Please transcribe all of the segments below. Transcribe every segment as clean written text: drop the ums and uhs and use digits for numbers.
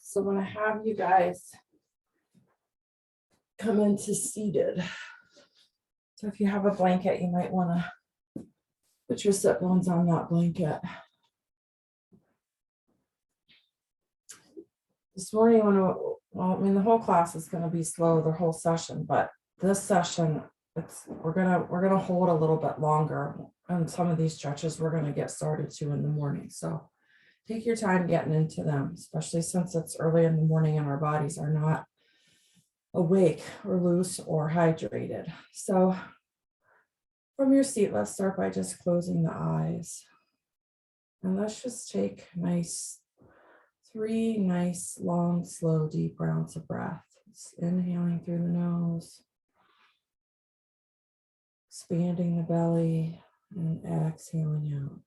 So when I have you guys come into seated, so if you have a blanket, you might want to put your sit bones on that blanket. This morning, the whole class is going to be slow the whole session, but this session, we're gonna hold a little bit longer, and some of these stretches we're gonna get started to in the morning. So take your time getting into them, especially since it's early in the morning and our bodies are not awake or loose or hydrated. So from your seat, let's start by just closing the eyes. And let's just take three nice, long, slow, deep rounds of breath. Just inhaling through the nose, expanding the belly, and exhaling out.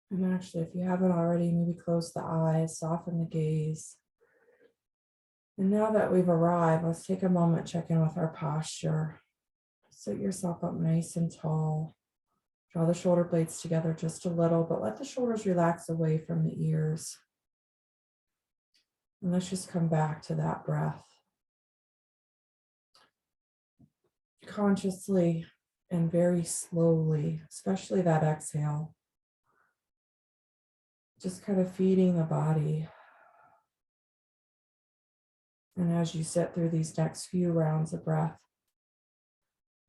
And actually, if you haven't already, maybe close the eyes, soften the gaze. And now that we've arrived, let's take a moment, check in with our posture. Sit yourself up nice and tall. Draw the shoulder blades together just a little, but let the shoulders relax away from the ears. And let's just come back to that breath. Consciously and very slowly, especially that exhale. Just kind of feeding the body. And as you sit through these next few rounds of breath,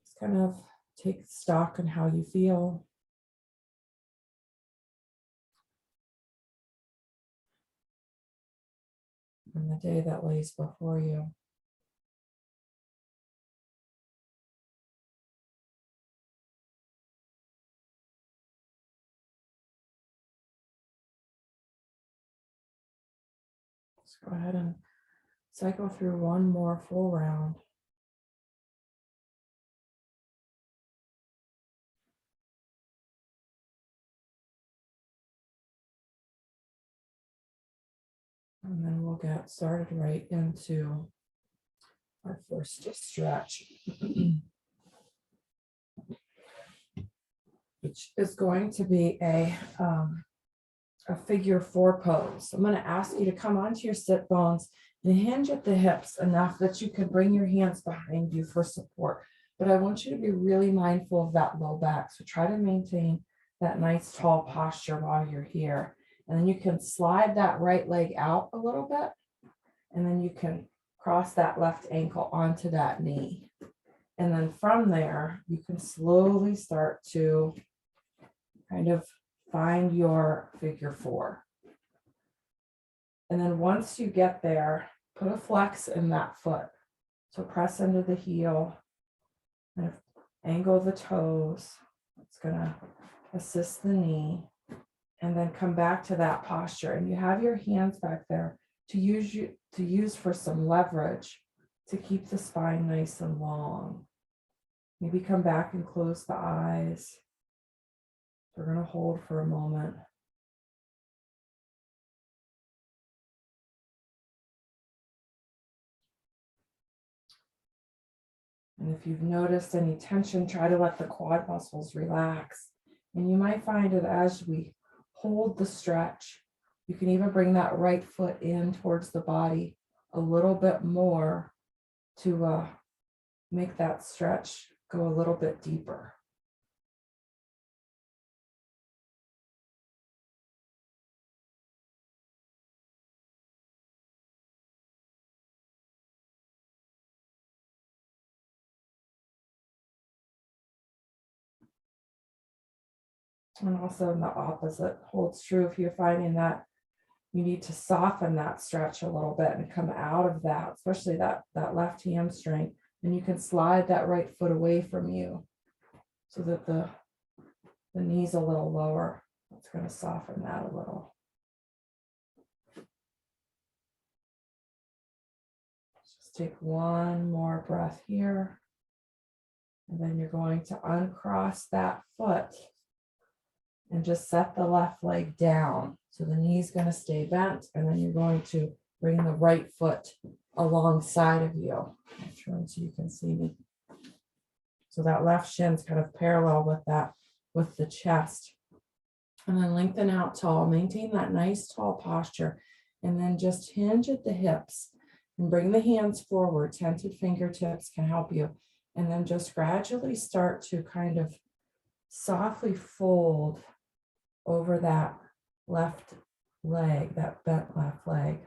just kind of take stock on how you feel. And the day that lays before you. Let's go ahead and cycle through one more full round. And then we'll get started right into our first stretch, which is going to be a figure four pose. I'm going to ask you to come onto your sit bones and hinge at the hips enough that you can bring your hands behind you for support. But I want you to be really mindful of that low back. So try to maintain that nice tall posture while you're here. And then you can slide that right leg out a little bit. And then you can cross that left ankle onto that knee. And then from there, you can slowly start to kind of find your figure four. And then once you get there, put a flex in that foot. So press into the heel, kind of angle the toes. It's going to assist the knee. And then come back to that posture. And you have your hands back there to use for some leverage to keep the spine nice and long. Maybe come back and close the eyes. We're going to hold for a moment. And if you've noticed any tension, try to let the quad muscles relax. And you might find that as we hold the stretch, you can even bring that right foot in towards the body a little bit more to make that stretch go a little bit deeper. And also the opposite holds true if you're finding that you need to soften that stretch a little bit and come out of that, especially that left hamstring. And you can slide that right foot away from you so that the knee's a little lower. It's going to soften that a little. Just take one more breath here. And then you're going to uncross that foot and just set the left leg down. So the knee's going to stay bent, and then you're going to bring the right foot alongside of you. I'll turn so you can see me. So that left shin's kind of parallel with that, with the chest. And then lengthen out tall, maintain that nice tall posture, and then just hinge at the hips and bring the hands forward. Tented fingertips can help you. And then just gradually start to kind of softly fold over that left leg, that bent left leg.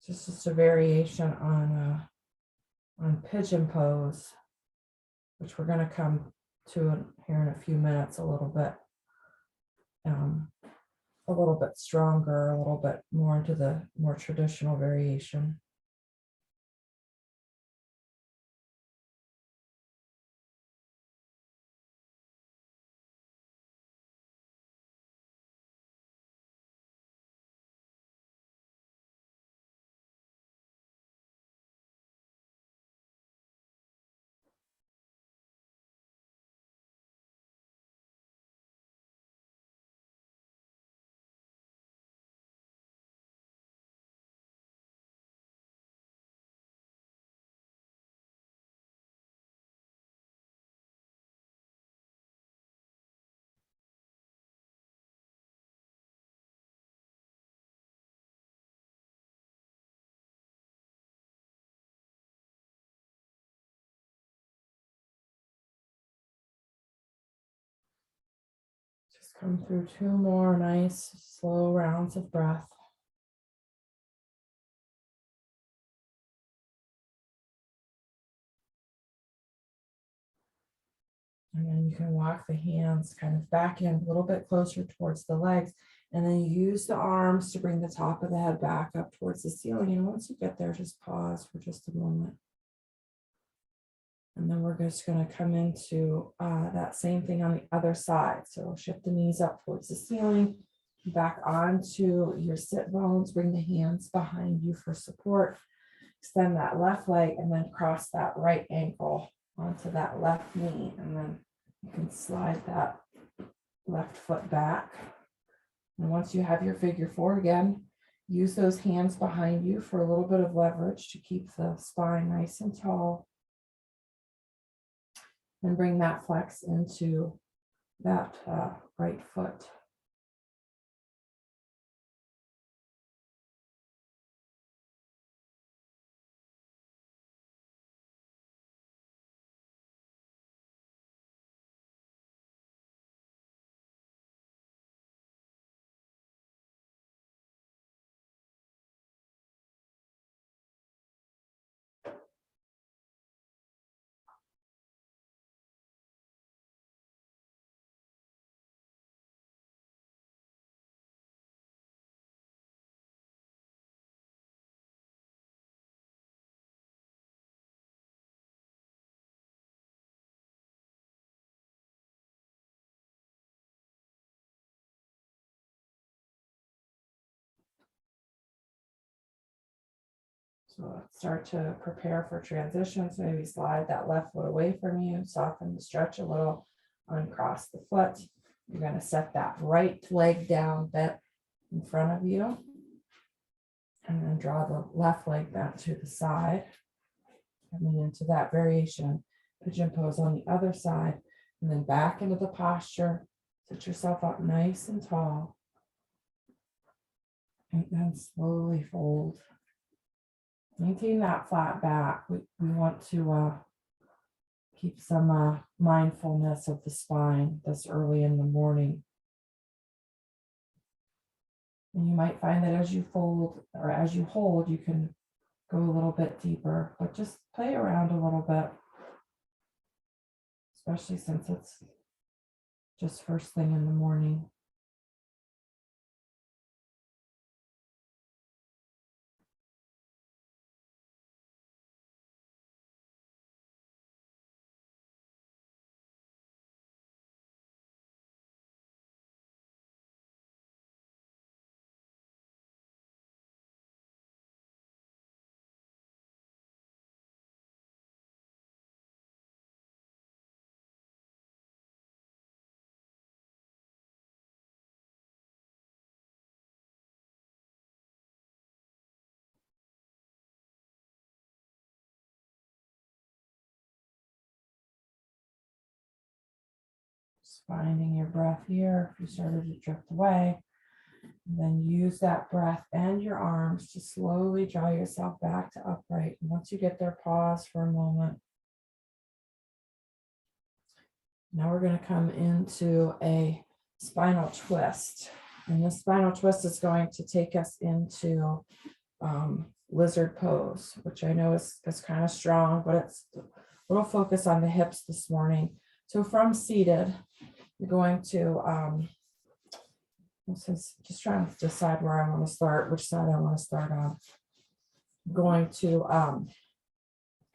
Just a variation on pigeon pose, which we're going to come to here in a few minutes a little bit stronger, a little bit more into the more traditional variation. Just come through 2 more nice, slow rounds of breath. And then you can walk the hands kind of back in a little bit closer towards the legs. And then use the arms to bring the top of the head back up towards the ceiling. And once you get there, just pause for just a moment. And then we're just going to come into that same thing on the other side. So shift the knees up towards the ceiling, back onto your sit bones, bring the hands behind you for support. Extend that left leg and then cross that right ankle onto that left knee. And then you can slide that left foot back. And once you have your figure 4 again, use those hands behind you for a little bit of leverage to keep the spine nice and tall. And bring that flex into that right foot. So let's start to prepare for transition. So maybe slide that left foot away from you, soften the stretch a little, uncross the foot. You're going to set that right leg down bent in front of you. And then draw the left leg bent to the side. Coming into that variation, pigeon pose on the other side. And then back into the posture. Sit yourself up nice and tall. And then slowly fold. Maintain that flat back. We want to keep some mindfulness of the spine this early in the morning. And you might find that as you fold or as you hold, you can go a little bit deeper, but just play around a little bit, especially since it's just first thing in the morning. Just finding your breath here. If you started to drift away, and then use that breath and your arms to slowly draw yourself back to upright. And once you get there, pause for a moment. Now we're going to come into a spinal twist. And this spinal twist is going to take us into lizard pose, which I know is kind of strong, but it's a little focus on the hips this morning. So from seated, you're going to, just trying to decide where I want to start, which side I want to start on. I'm going to,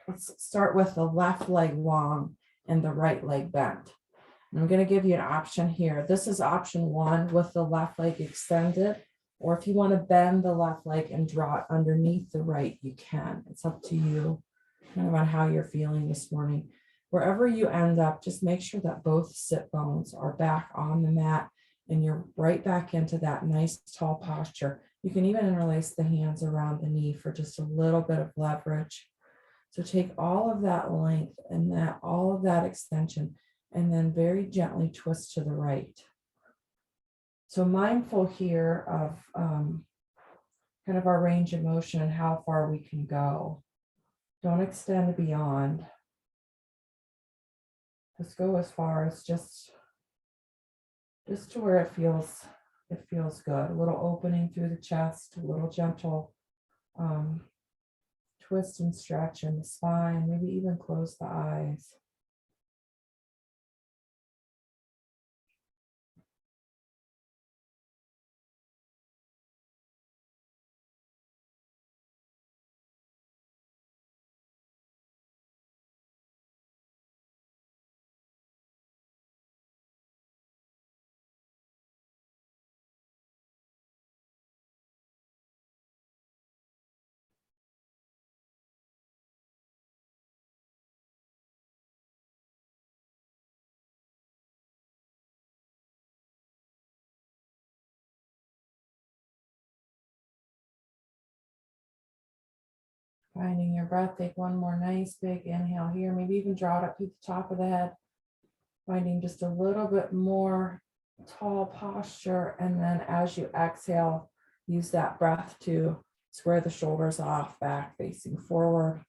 let's start with the left leg long and the right leg bent. And I'm going to give you an option here. This is option 1 with the left leg extended, or if you want to bend the left leg and draw it underneath the right, you can. It's up to you, kind of on how you're feeling this morning. Wherever you end up, just make sure that both sit bones are back on the mat and you're right back into that nice tall posture. You can even interlace the hands around the knee for just a little bit of leverage. So take all of that length and all of that extension, and then very gently twist to the right. So mindful here of kind of our range of motion and how far we can go. Don't extend beyond. Just go as far as just to where it feels good. A little opening through the chest, a little gentle twist and stretch in the spine, maybe even close the eyes. Finding your breath, take one more nice big inhale here, maybe even draw it up to the top of the head, finding just a little bit more tall posture. And then as you exhale, use that breath to square the shoulders off, back facing forward.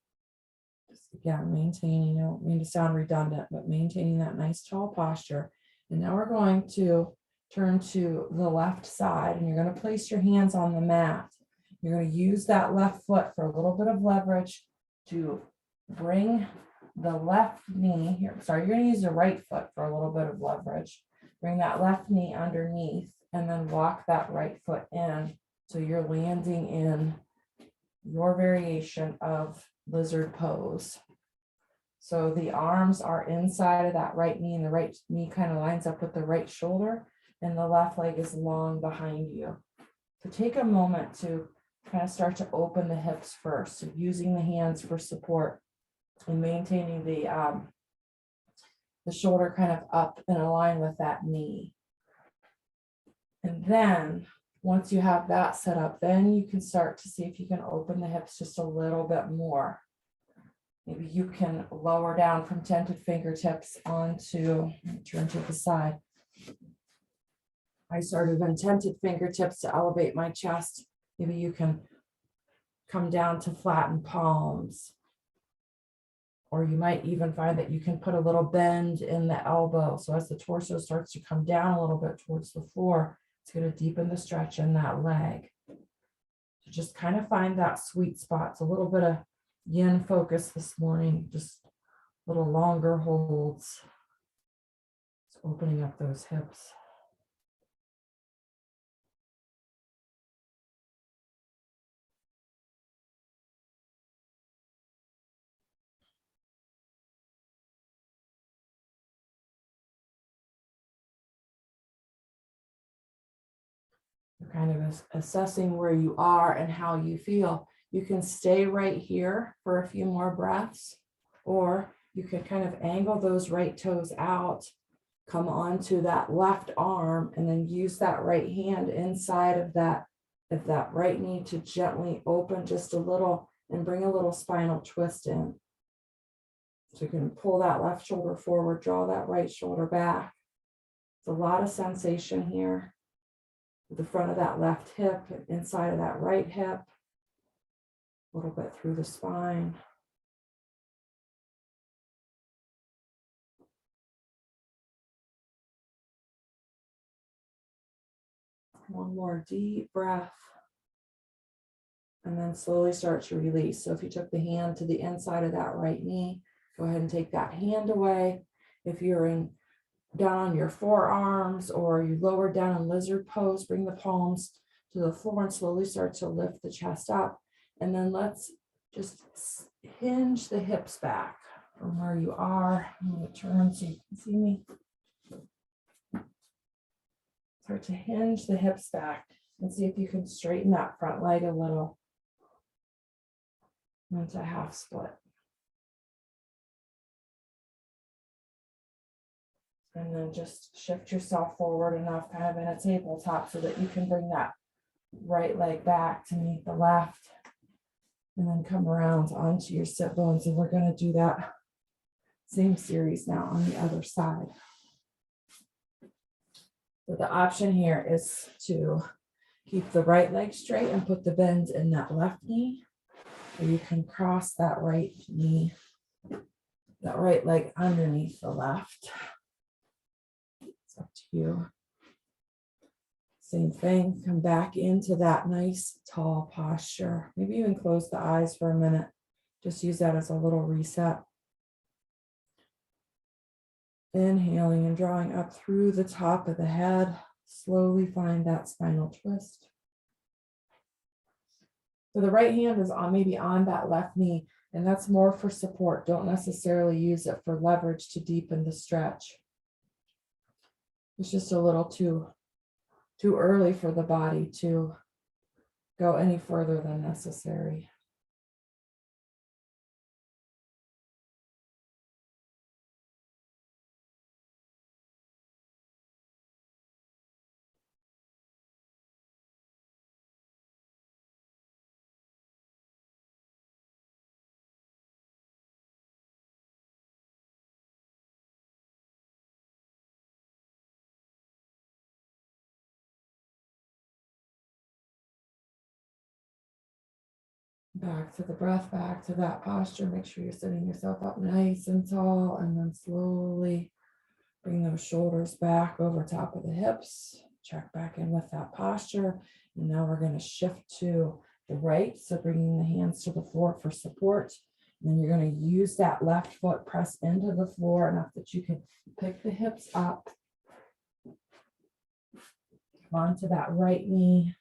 Just again, maintaining, I don't mean to sound redundant, but maintaining that nice tall posture. And now we're going to turn to the left side, and you're going to place your hands on the mat. You're going to use that left foot for a little bit of leverage to bring the left knee here. Sorry, you're going to use the right foot for a little bit of leverage. Bring that left knee underneath and then walk that right foot in. So you're landing in your variation of lizard pose. So the arms are inside of that right knee, and the right knee kind of lines up with the right shoulder, and the left leg is long behind you. So take a moment to kind of start to open the hips first. So using the hands for support and maintaining the shoulder kind of up and aligned with that knee. And then once you have that set up, then you can start to see if you can open the hips just a little bit more. Maybe you can lower down from tented fingertips onto, turn to the side. I started on tented fingertips to elevate my chest. Maybe you can come down to flatten palms. Or you might even find that you can put a little bend in the elbow. So as the torso starts to come down a little bit towards the floor, it's going to deepen the stretch in that leg. So just kind of find that sweet spot. It's a little bit of yin focus this morning, just a little longer holds. Just opening up those hips. You're kind of assessing where you are and how you feel. You can stay right here for a few more breaths, or you can kind of angle those right toes out, come onto that left arm, and then use that right hand inside of that right knee to gently open just a little and bring a little spinal twist in. So you can pull that left shoulder forward, draw that right shoulder back. It's a lot of sensation here. The front of that left hip, inside of that right hip, a little bit through the spine. One more deep breath. And then slowly start to release. So if you took the hand to the inside of that right knee, go ahead and take that hand away. If you're down on your forearms or you lower down in lizard pose, bring the palms to the floor and slowly start to lift the chest up. And then let's just hinge the hips back from where you are. I'm going to turn so you can see me. Start to hinge the hips back and see if you can straighten that front leg a little into half split. And then just shift yourself forward enough, kind of in a tabletop, so that you can bring that right leg back to meet the left. And then come around onto your sit bones. And we're going to do that same series now on the other side. So the option here is to keep the right leg straight and put the bend in that left knee. Or you can cross that right knee, that right leg underneath the left. It's up to you. Same thing, come back into that nice tall posture. Maybe even close the eyes for a minute. Just use that as a little reset. Inhaling and drawing up through the top of the head. Slowly find that spinal twist. So the right hand is on maybe on that left knee, and that's more for support. Don't necessarily use it for leverage to deepen the stretch. It's just a little too early for the body to go any further than necessary. Back to the breath, back to that posture. Make sure you're sitting yourself up nice and tall, and then slowly bring those shoulders back over top of the hips. Check back in with that posture. And now we're going to shift to the right. So bringing the hands to the floor for support. And then you're going to use that left foot, press into the floor enough that you can pick the hips up. Come onto that right knee.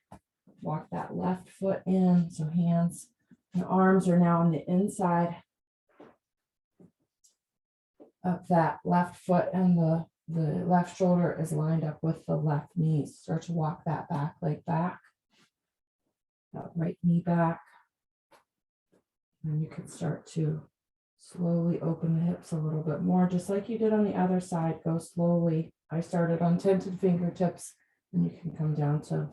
Walk that left foot in. So hands and arms are now on the inside of that left foot, and the left shoulder is lined up with the left knee. Start to walk that back leg back, that right knee back. And you can start to slowly open the hips a little bit more, just like you did on the other side. Go slowly. I started on tented fingertips, and you can come down to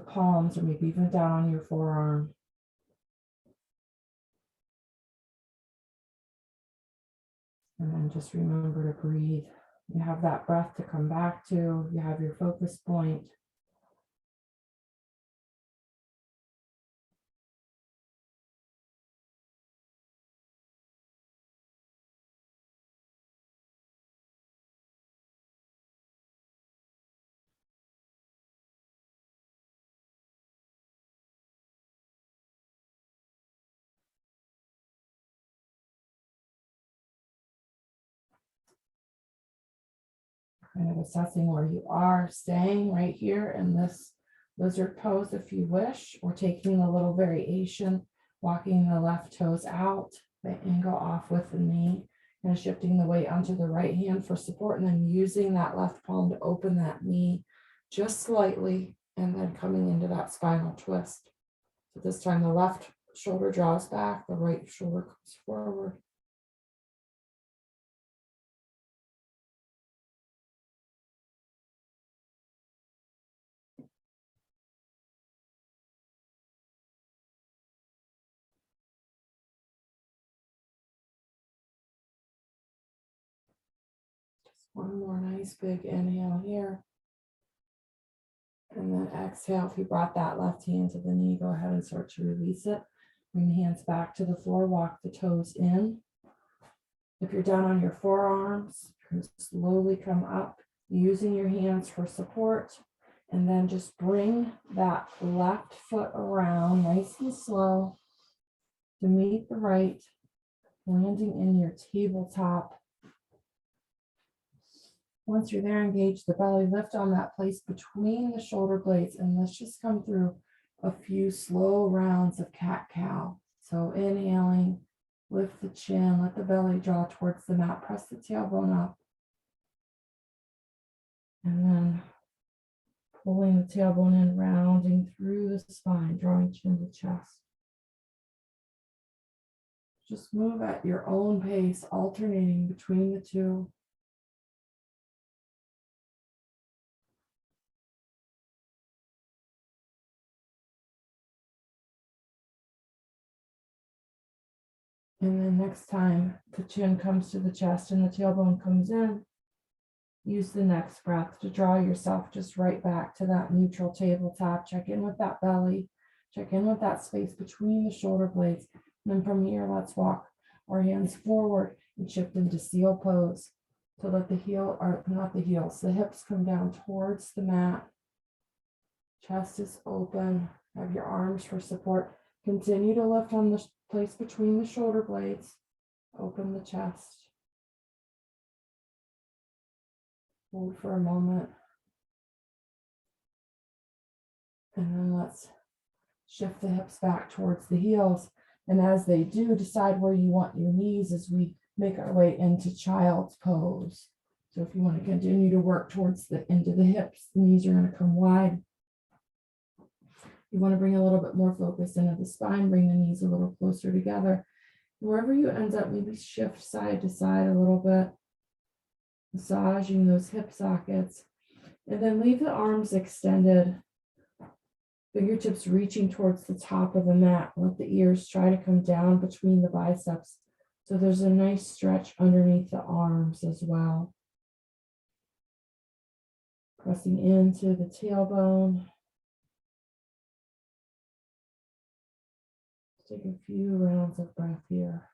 palms, or maybe even down on your forearm. And then just remember to breathe. You have that breath to come back to. You have your focus point. Kind of assessing where you are, staying right here in this lizard pose if you wish, or taking a little variation, walking the left toes out, the angle off with the knee, and shifting the weight onto the right hand for support, and then using that left palm to open that knee just slightly, and then coming into that spinal twist. So this time the left shoulder draws back, the right shoulder comes forward. One more nice big inhale here. And then exhale. If you brought that left hand to the knee, go ahead and start to release it. Bring the hands back to the floor, walk the toes in. If you're down on your forearms, slowly come up, using your hands for support. And then just bring that left foot around nice and slow to meet the right, landing in your tabletop. Once you're there, engage the belly, lift on that place between the shoulder blades, and let's just come through a few slow rounds of cat-cow. So inhaling, lift the chin, let the belly draw towards the mat, press the tailbone up, and then pulling the tailbone in, rounding through the spine, drawing chin to chest. Just move at your own pace, alternating between the two. And then next time the chin comes to the chest and the tailbone comes in, use the next breath to draw yourself just right back to that neutral tabletop. Check in with that belly, check in with that space between the shoulder blades. And then from here, let's walk our hands forward and shift into seal pose. So let the heel, or not the heels, the hips come down towards the mat. Chest is open. Have your arms for support. Continue to lift on the place between the shoulder blades. Open the chest. Hold for a moment. And then let's shift the hips back towards the heels. And as they do, decide where you want your knees as we make our way into child's pose. So if you want to continue to work towards the end of the hips, the knees are going to come wide. You want to bring a little bit more focus into the spine, bring the knees a little closer together. Wherever you end up, maybe shift side to side a little bit, massaging those hip sockets, and then leave the arms extended, fingertips reaching towards the top of the mat. Let the ears try to come down between the biceps. So there's a nice stretch underneath the arms as well. Pressing into the tailbone. Take a few rounds of breath here.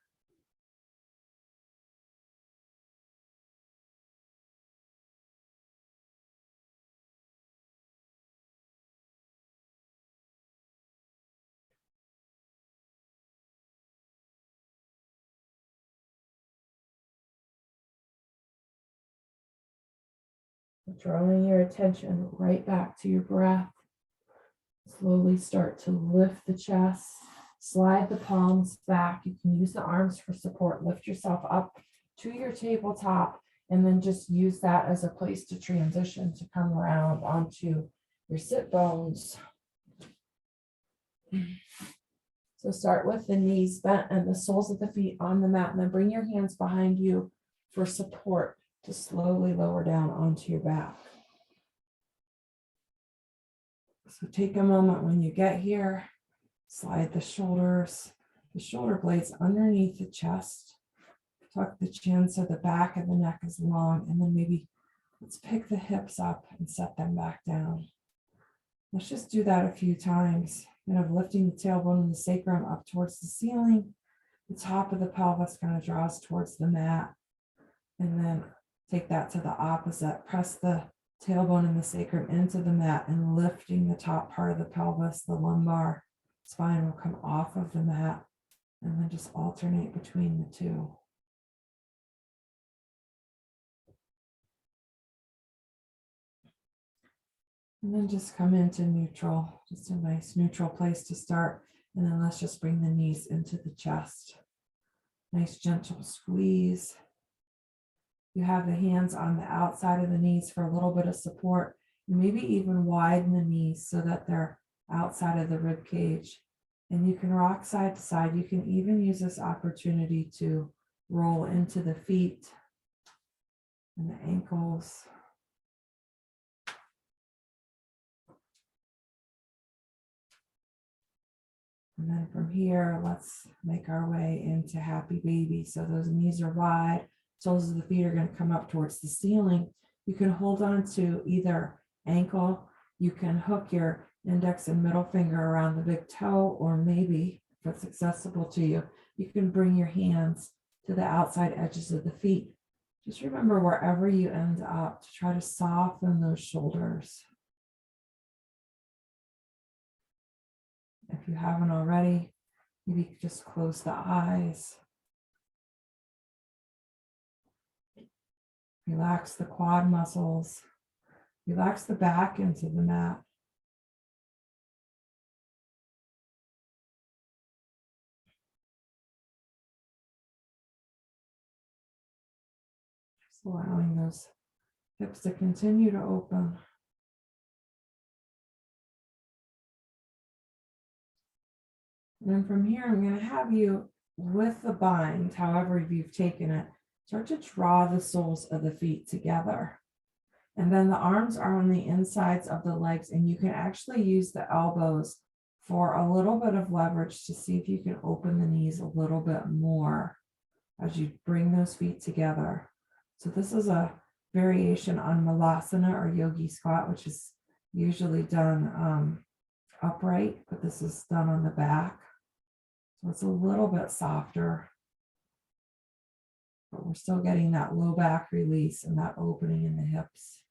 Drawing your attention right back to your breath. Slowly start to lift the chest, slide the palms back. You can use the arms for support. Lift yourself up to your tabletop, and then just use that as a place to transition to come around onto your sit bones. So start with the knees bent and the soles of the feet on the mat, and then bring your hands behind you for support to slowly lower down onto your back. So take a moment when you get here, slide the shoulder blades underneath the chest, tuck the chin so the back of the neck is long, and then maybe let's pick the hips up and set them back down. Let's just do that a few times. Kind of lifting the tailbone and the sacrum up towards the ceiling. The top of the pelvis kind of draws towards the mat. And then take that to the opposite. Press the tailbone and the sacrum into the mat and lifting the top part of the pelvis, the lumbar spine will come off of the mat, and then just alternate between the two. And then just come into neutral, just a nice neutral place to start. And then let's just bring the knees into the chest. Nice gentle squeeze. You have the hands on the outside of the knees for a little bit of support, and maybe even widen the knees so that they're outside of the rib cage. And you can rock side to side. You can even use this opportunity to roll into the feet and the ankles. And then from here, let's make our way into happy baby. So those knees are wide, Soles of the feet are going to come up towards the ceiling. You can hold on to either ankle. You can hook your index and middle finger around the big toe, or maybe if it's accessible to you, you can bring your hands to the outside edges of the feet. Just remember, wherever you end up, to try to soften those shoulders. If you haven't already, maybe just close the eyes. Relax the quad muscles. Relax the back into the mat. Just allowing those hips to continue to open. And then from here, I'm going to have you, with the bind, however you've taken it, start to draw the soles of the feet together. And then the arms are on the insides of the legs, and you can actually use the elbows for a little bit of leverage to see if you can open the knees a little bit more as you bring those feet together. So this is a variation on Malasana or Yogi squat, which is usually done upright, but this is done on the back. So it's a little bit softer, but we're still getting that low back release and that opening in the hips.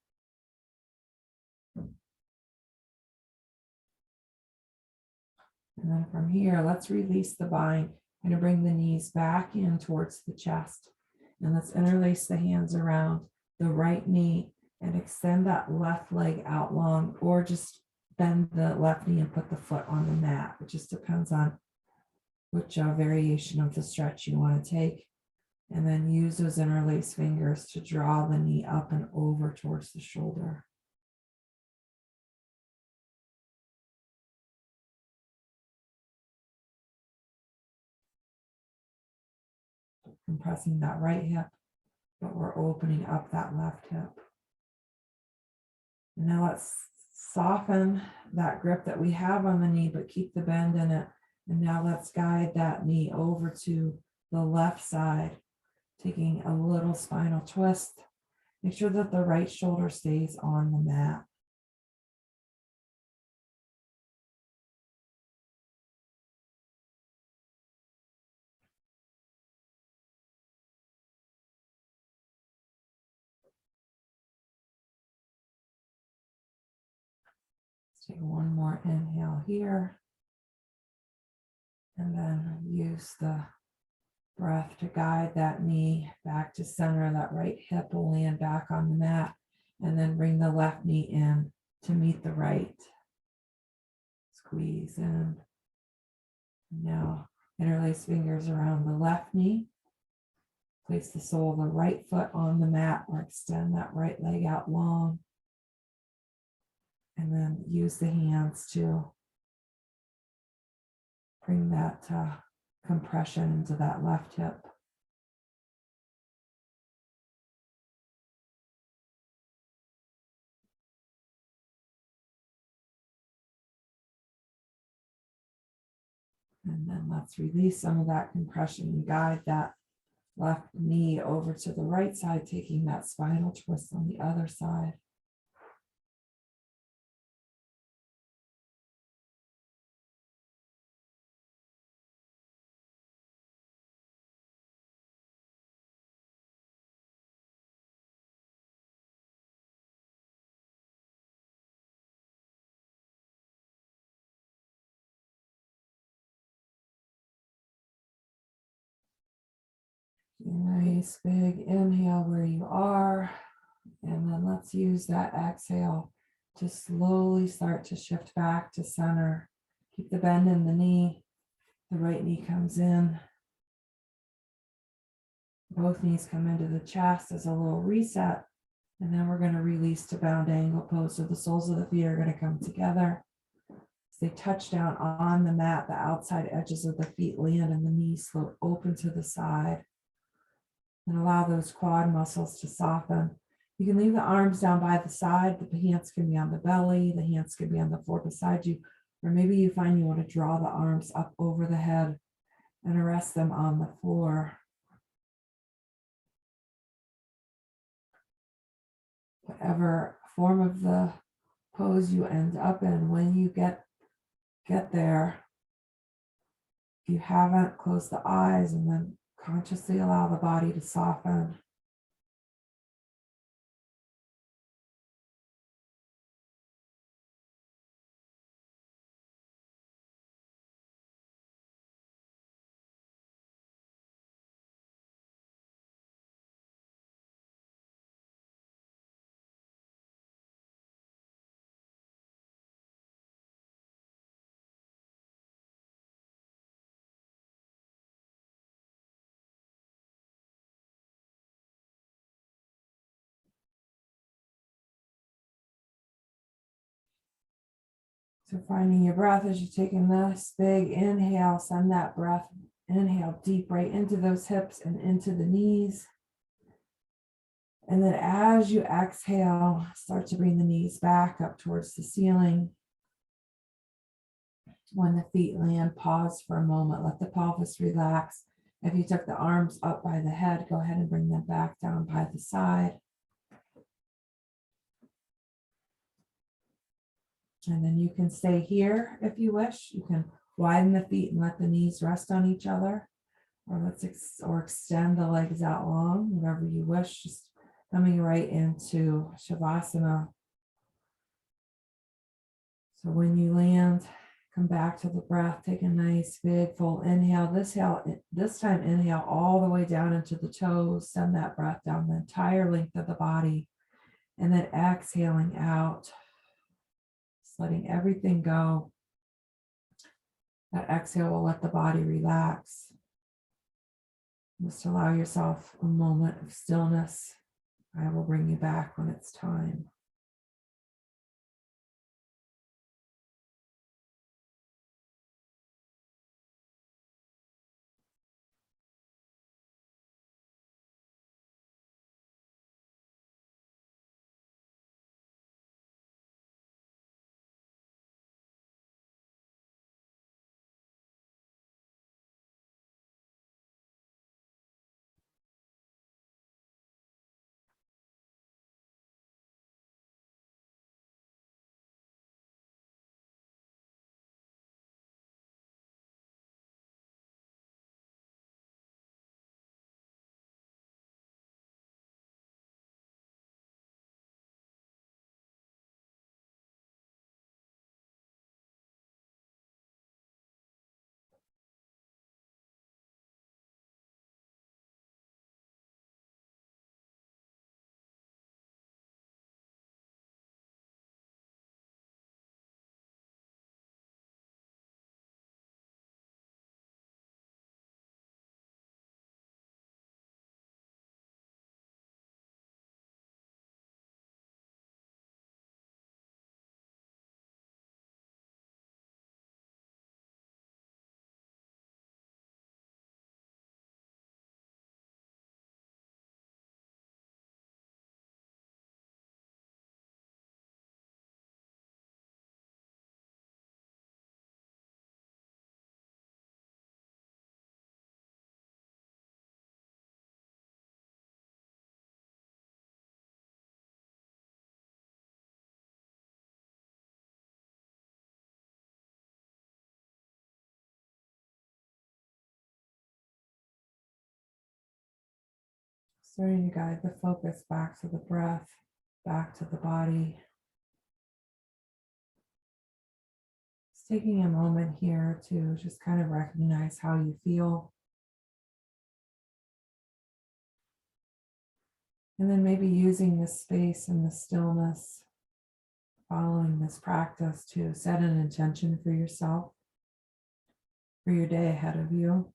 And then from here, let's release the bind. I'm going to bring the knees back in towards the chest. And let's interlace the hands around the right knee and extend that left leg out long, or just bend the left knee and put the foot on the mat. It just depends on which variation of the stretch you want to take. And then use those interlaced fingers to draw the knee up and over towards the shoulder. Compressing that right hip, but we're opening up that left hip. And now let's soften that grip that we have on the knee, but keep the bend in it. And now let's guide that knee over to the left side, taking a little spinal twist. Make sure that the right shoulder stays on the mat. Let's take one more inhale here. And then use the breath to guide that knee back to center. That right hip will land back on the mat. And then bring the left knee in to meet the right. Squeeze in. Now interlace fingers around the left knee. Place the sole of the right foot on the mat, or extend that right leg out long. And then use the hands to bring that compression into that left hip. And then let's release some of that compression and guide that left knee over to the right side, taking that spinal twist on the other side. Nice big inhale where you are. And then let's use that exhale to slowly start to shift back to center. Keep the bend in the knee. The right knee comes in. Both knees come into the chest as a little reset. And then we're going to release to bound angle pose. So the soles of the feet are going to come together. As they touch down on the mat, the outside edges of the feet land and the knees float open to the side. And allow those quad muscles to soften. You can leave the arms down by the side. The hands can be on the belly. The hands can be on the floor beside you. Or maybe you find you want to draw the arms up over the head and rest them on the floor. whatever form of the pose you end up in. When you get there, if you haven't, close the eyes and then consciously allow the body to soften. So finding your breath as you're taking this big inhale, send that breath, inhale deep right into those hips and into the knees. And then as you exhale, start to bring the knees back up towards the ceiling. When the feet land, pause for a moment, let the pelvis relax. If you took the arms up by the head, go ahead and bring them back down by the side. And then you can stay here if you wish. You can widen the feet and let the knees rest on each other, or extend the legs out long, whatever you wish. Just coming right into Shavasana. So when you land, come back to the breath. Take a nice big full inhale. This time inhale all the way down into the toes. Send that breath down the entire length of the body, and then exhaling out. Letting everything go. That exhale will let the body relax. Just allow yourself a moment of stillness. I will bring you back when it's time. Starting to guide the focus back to the breath, back to the body. Just taking a moment here to just kind of recognize how you feel. And then maybe using this space and the stillness, following this practice, to set an intention for yourself, for your day ahead of you.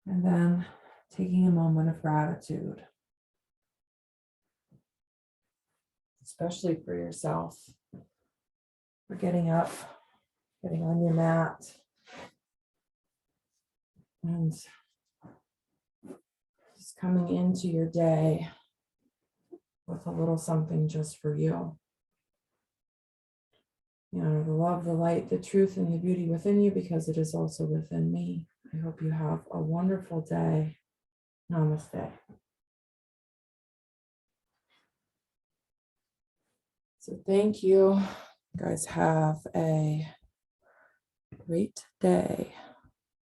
And then taking a moment of gratitude, especially for yourself, for getting up, getting on your mat, and just coming into your day with a little something just for you. You know, the love, the light, the truth, and the beauty within you, because it is also within me. I hope you have a wonderful day. Namaste. So thank you. You guys have a great day.